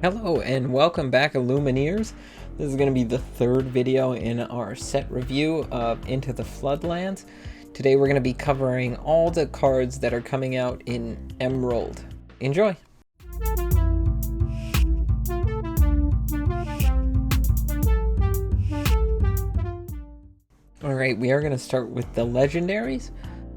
Hello and welcome back, Illumineers. This is going to be the third video in our set review of Into the Floodlands. Today we're going to be covering all the cards that are coming out in Emerald. Enjoy! Alright, we are going to start with the legendaries.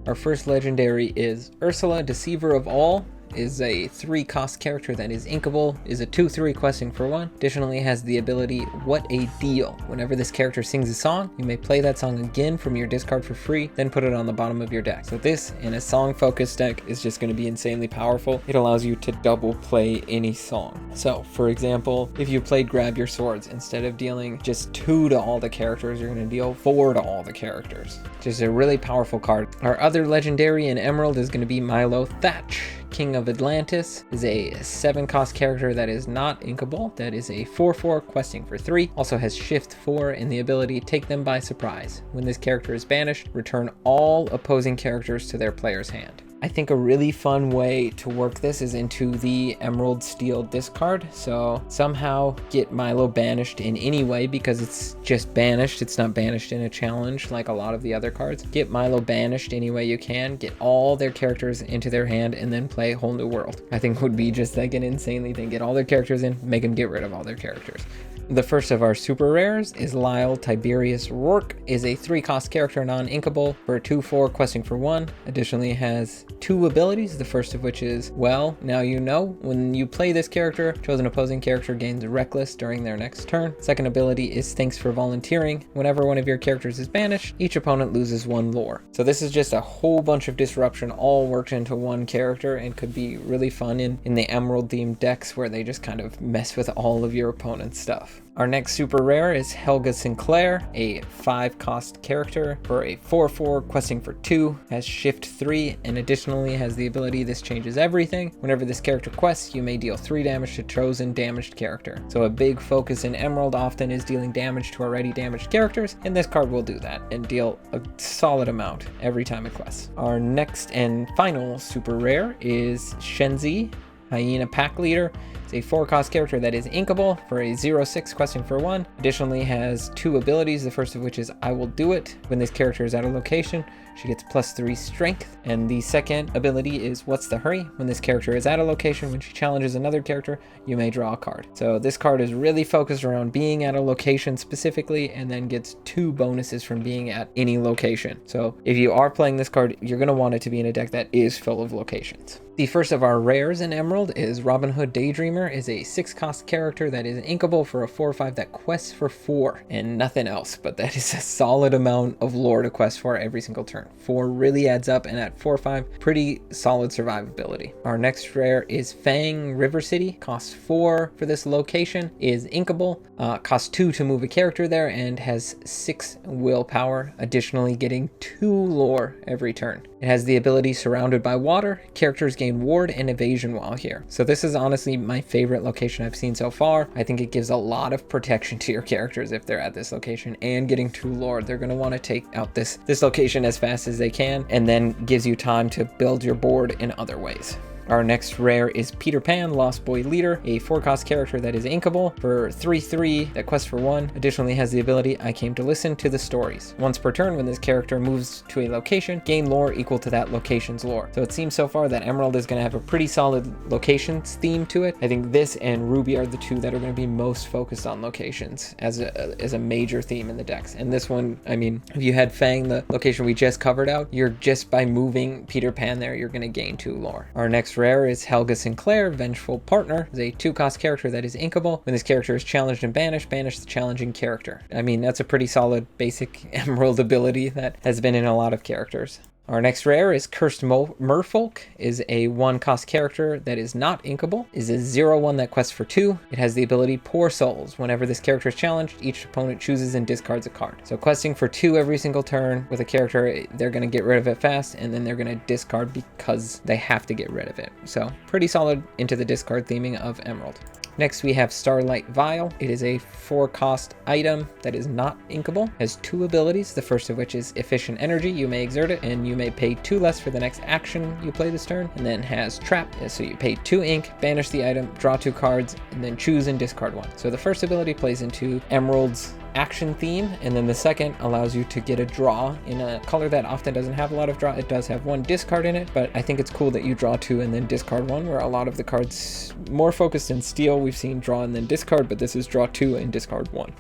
Our first legendary is Ursula, Deceiver of All. Is a 3-cost character that is inkable, is a 2/3 questing for 1. Additionally has the ability What a Deal. Whenever this character sings a song, you may play that song again from your discard for free, then put it on the bottom of your deck. So this, in a song-focused deck, is just going to be insanely powerful. It allows you to double play any song. So, for example, if you played Grab Your Swords, instead of dealing just 2 to all the characters, you're going to deal 4 to all the characters. Just a really powerful card. Our other legendary in Emerald is going to be Milo Thatch. King of Atlantis is a 7-cost character that is not inkable. That is a 4/4 questing for 3. Also has Shift 4 and the ability Take Them by Surprise. When this character is banished, return all opposing characters to their player's hand. I think a really fun way to work this is into the Emerald Steel discard. So somehow get Milo banished in any way, because it's just banished. It's not banished in a challenge like a lot of the other cards. Get Milo banished any way you can. Get all their characters into their hand and then play a whole new world. I think would be just like an insanely thing. Get all their characters in, make them get rid of all their characters. The first of our super rares is Lyle Tiberius Rourke. Is a 3-cost character, non-inkable, for a 2/4 questing for 1. Additionally has 2 abilities, the first of which is Well, Now You Know. When you play this character, chosen opposing character gains Reckless during their next turn. Second ability is Thanks for Volunteering. Whenever one of your characters is banished, each opponent loses 1 lore. So this is just a whole bunch of disruption all worked into one character, and could be really fun in the Emerald themed decks where they just kind of mess with all of your opponent's stuff. Our next super rare is Helga Sinclair, a 5-cost character for a 4/4 questing for 2, has Shift 3, and additionally has the ability This Changes Everything. Whenever this character quests, you may deal 3 damage to chosen damaged character. So a big focus in Emerald often is dealing damage to already damaged characters, and this card will do that and deal a solid amount every time it quests. Our next and final super rare is Shenzi, Hyena Pack Leader. It's a 4-cost character that is inkable for a 0/6 questing for 1. Additionally has 2 abilities, the first of which is I Will Do It. When this character is at a location, she gets +3 strength. And the second ability is What's the Hurry? When this character is at a location, when she challenges another character, you may draw a card. So this card is really focused around being at a location specifically, and then gets 2 bonuses from being at any location. So if you are playing this card, you're going to want it to be in a deck that is full of locations. The first of our rares in Emerald is Robin Hood Daydreamer. Is a 6-cost character that is inkable for a 4/5 that quests for 4 and nothing else, but that is a solid amount of lore to quest for every single turn. 4 really adds up, and at 4/5, pretty solid survivability. Our next rare is Fang River City. Costs 4 for this location, is inkable, costs 2 to move a character there, and has 6 willpower, additionally getting 2 lore every turn. It has the ability Surrounded by Water. Characters gain ward and evasion while here. So this is honestly my favorite location I've seen so far. I think it gives a lot of protection to your characters if they're at this location, and getting 2 lore. They're going to want to take out this location as fast as they can, and then gives you time to build your board in other ways. Our next rare is Peter Pan, Lost Boy Leader, a 4-cost character that is inkable for 3/3 that quests for 1. Additionally has the ability I Came to Listen to the Stories. Once per turn, when this character moves to a location, gain lore equal to that location's lore. So it seems so far that Emerald is going to have a pretty solid locations theme to it. I think this and Ruby are the 2 that are going to be most focused on locations as a major theme in the decks. And this one, I mean, if you had Fang, the location we just covered out, you're just by moving Peter Pan there, you're going to gain 2 lore. Our next rare is Helga Sinclair, Vengeful Partner. Is a 2-cost character that is inkable. When this character is challenged and banished, banish the challenging character. I mean, that's a pretty solid basic Emerald ability that has been in a lot of characters. Our next rare is Cursed Merfolk. Is a 1-cost character that is not inkable. Is a 0/1 that quests for 2. It has the ability Poor Souls. Whenever this character is challenged, each opponent chooses and discards a card. So questing for 2 every single turn with a character, they're going to get rid of it fast, and then they're going to discard because they have to get rid of it. So pretty solid into the discard theming of Emerald. Next we have Starlight Vial. It is a 4-cost item that is not inkable. Has 2 abilities, the first of which is Efficient Energy. You may exert it and you may pay 2 less for the next action you play this turn. And then has Trap, so you pay 2 ink, banish the item, draw 2 cards, and then choose and discard 1. So the first ability plays into Emerald's action theme, and then the second allows you to get a draw in a color that often doesn't have a lot of draw. It does have 1 discard in it, but I think it's cool that you draw 2 and then discard 1, where a lot of the cards more focused in Steel, we've seen draw and then discard, but this is draw 2 and discard 1.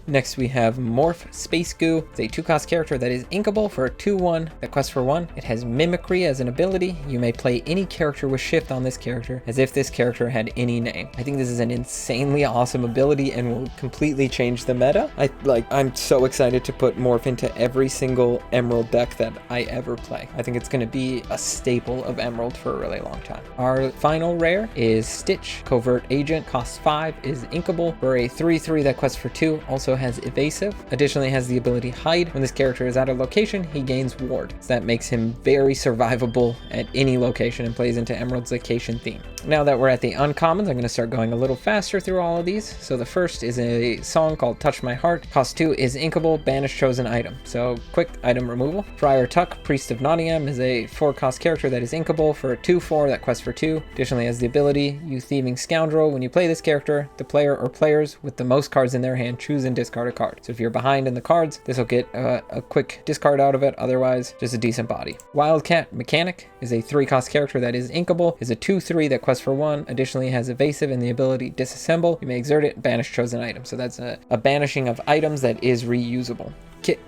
Next we have Morph Space Goo. It's a 2-cost character that is inkable for a 2/1 that quests for 1. It has Mimicry as an ability. You may play any character with shift on this character as if this character had any name. I think this is an insanely awesome ability and will completely change the meta. I'm so excited to put Morph into every single Emerald deck that I ever play. I think it's going to be a staple of Emerald for a really long time. Our final rare is Stitch, Covert Agent, costs 5, is inkable for a 3/3 that quests for 2, also has Evasive. Additionally has the ability Hide. When this character is out of location, he gains Ward. So that makes him very survivable at any location and plays into Emerald's location theme. Now that we're at the uncommons, I'm going to start going a little faster through all of these. So the first is a song called Touch My Heart. Cost 2 is inkable, banish chosen item. So quick item removal. Friar Tuck, Priest of Nottingham, is a 4-cost character that is inkable for a 2/4 that quests for 2. Additionally has the ability, You Thieving Scoundrel. When you play this character, the player or players with the most cards in their hand choose and discard a card. So if you're behind in the cards, this will get a quick discard out of it. Otherwise, just a decent body. Wildcat Mechanic is a 3-cost character that is inkable, is a 2/3 that quests for 1. Additionally has Evasive and the ability Disassemble. You may exert it, banish chosen item. So that's a banishing of items that is reusable.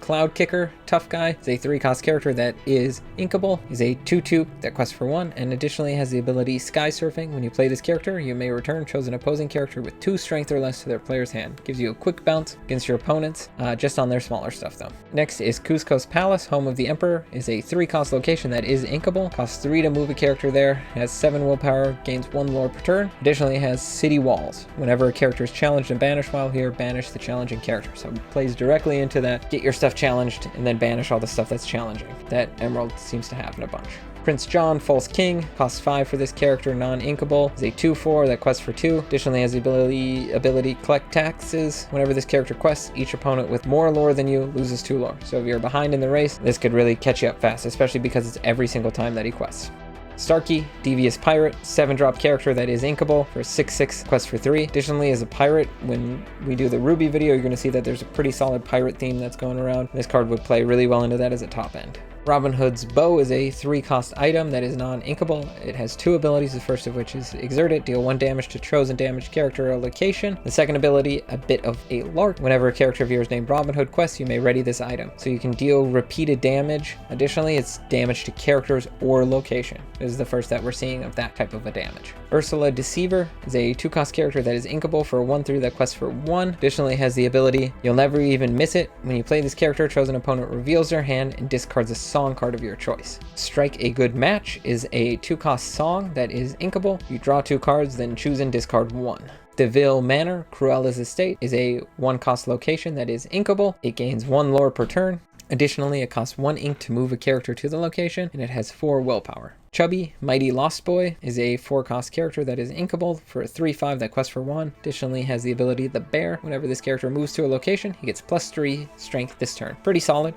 Cloud Kicker, Tough Guy, is a 3-cost character that is inkable, is a 2/2 that quests for 1, and additionally has the ability Sky Surfing. When you play this character, you may return chosen opposing character with 2 strength or less to their player's hand. Gives you a quick bounce against your opponents, just on their smaller stuff though. Next is Cusco's Palace, Home of the Emperor, is a 3-cost location that is inkable, costs 3 to move a character there, has 7 willpower, gains 1 lore per turn. Additionally has City Walls. Whenever a character is challenged and banished while here, banish the challenging character. So it plays directly into that. Get your stuff challenged and then banish all the stuff that's challenging that Emerald seems to have in a bunch. Prince John, False King, costs 5 for this character, non-inkable, is a 2/4 that quests for 2. Additionally has the ability Collect Taxes. Whenever this character quests, each opponent with more lore than you loses 2 lore. So if you're behind in the race, this could really catch you up fast, especially because it's every single time that he quests. Starkey, Devious Pirate, 7-drop character that is inkable for 6/6, quest for 3. Additionally, as a pirate, when we do the Ruby video, you're going to see that there's a pretty solid pirate theme that's going around. This card would play really well into that as a top end. Robin Hood's Bow is a 3-cost item that is non-inkable. It has 2 abilities, the first of which is Exert It, deal 1 damage to chosen damaged character or location. The second ability, A Bit of a Lark. Whenever a character of yours named Robin Hood quests, you may ready this item. So you can deal repeated damage. Additionally, it's damage to characters or location. This is the first that we're seeing of that type of a damage. Ursula Deceiver is a 2-cost character that is inkable for a 1/3 that quests for 1. Additionally has the ability, You'll Never Even Miss It. When you play this character, chosen opponent reveals their hand and discards a song card of your choice. Strike a Good Match is a 2-cost song that is inkable. You draw 2 cards, then choose and discard 1. Deville Manor, Cruella's Estate, is a 1-cost location that is inkable. It gains 1 lore per turn. Additionally, it costs 1 ink to move a character to the location, and it has 4 willpower. Chubby, Mighty Lost Boy, is a 4-cost character that is inkable for a 3/5 that quests for 1. Additionally has the ability The Bear. Whenever this character moves to a location, he gets +3 strength this turn. Pretty solid,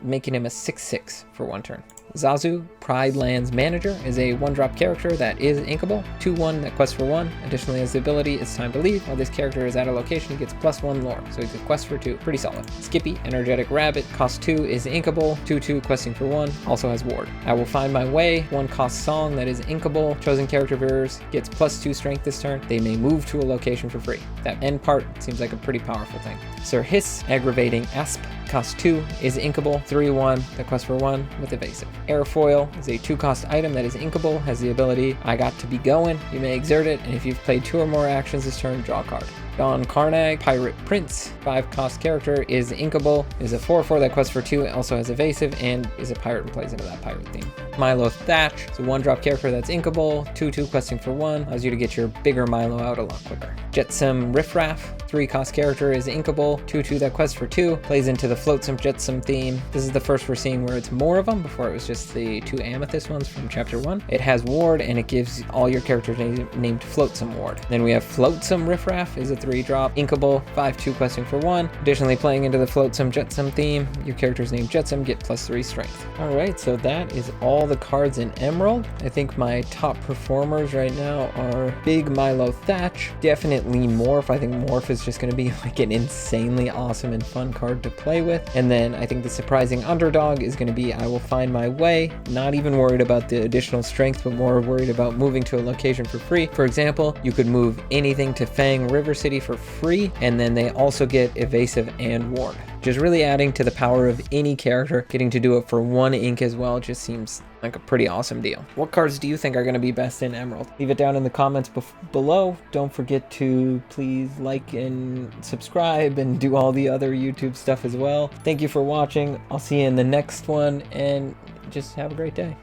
making him a 6/6 for 1 turn. Zazu, Pride Lands Manager, is a 1-drop character that is inkable, 2/1 that quests for 1. Additionally has the ability It's Time to Leave. While this character is at a location, he gets +1 lore, so he can quest for 2. Pretty solid. Skippy, Energetic Rabbit, cost 2, is inkable, 2/2 questing for 1, also has Ward. I Will Find My Way, 1-cost song that is inkable. Chosen character of yours gets +2 strength this turn. They may move to a location for free. That end part seems like a pretty powerful thing. Sir Hiss, Aggravating Asp, cost 2, is inkable, 3/1 that quests for 1 with Evasive. Airfoil is a 2-cost item that is inkable, has the ability I Got to Be Going. You may exert it, and if you've played 2 or more actions this turn, draw a card. Don Carnag, Pirate Prince, 5-cost character, is inkable, is a 4/4 that quests for 2, it also has Evasive, and is a pirate and plays into that pirate theme. Milo Thatch, it's a 1-drop character that's inkable, 2/2 questing for 1, allows you to get your bigger Milo out a lot quicker. Jetsam Riffraff, 3-cost character, is inkable, 2/2 that quests for 2, plays into the Floatsome Jetsam theme. This is the first we're seeing where it's more of them. Before it was just the 2 Amethyst ones from chapter 1. It has Ward, and it gives all your characters named Floatsome Ward. Then we have Floatsome Riffraff is a 3-drop. Inkable, 5/2 questing for 1. Additionally, playing into the Floatsome Jetsam theme, your characters named Jetsam get +3 strength. Alright, so that is all the cards in Emerald. I think my top performers right now are Big Milo Thatch, definitely Morph. I think Morph is just going to be like an insanely awesome and fun card to play with. And then I think the surprising underdog is going to be I Will Find My Way. Not even worried about the additional strength, but more worried about moving to a location for free. For example, you could move anything to Fang River City for free, and then they also get Evasive and Ward. Just really adding to the power of any character. Getting to do it for 1 ink as well just seems like a pretty awesome deal. What cards do you think are going to be best in Emerald? Leave it down in the comments below. Don't forget to please like and subscribe and do all the other YouTube stuff as well. Thank you for watching. I'll see you in the next one, and just have a great day.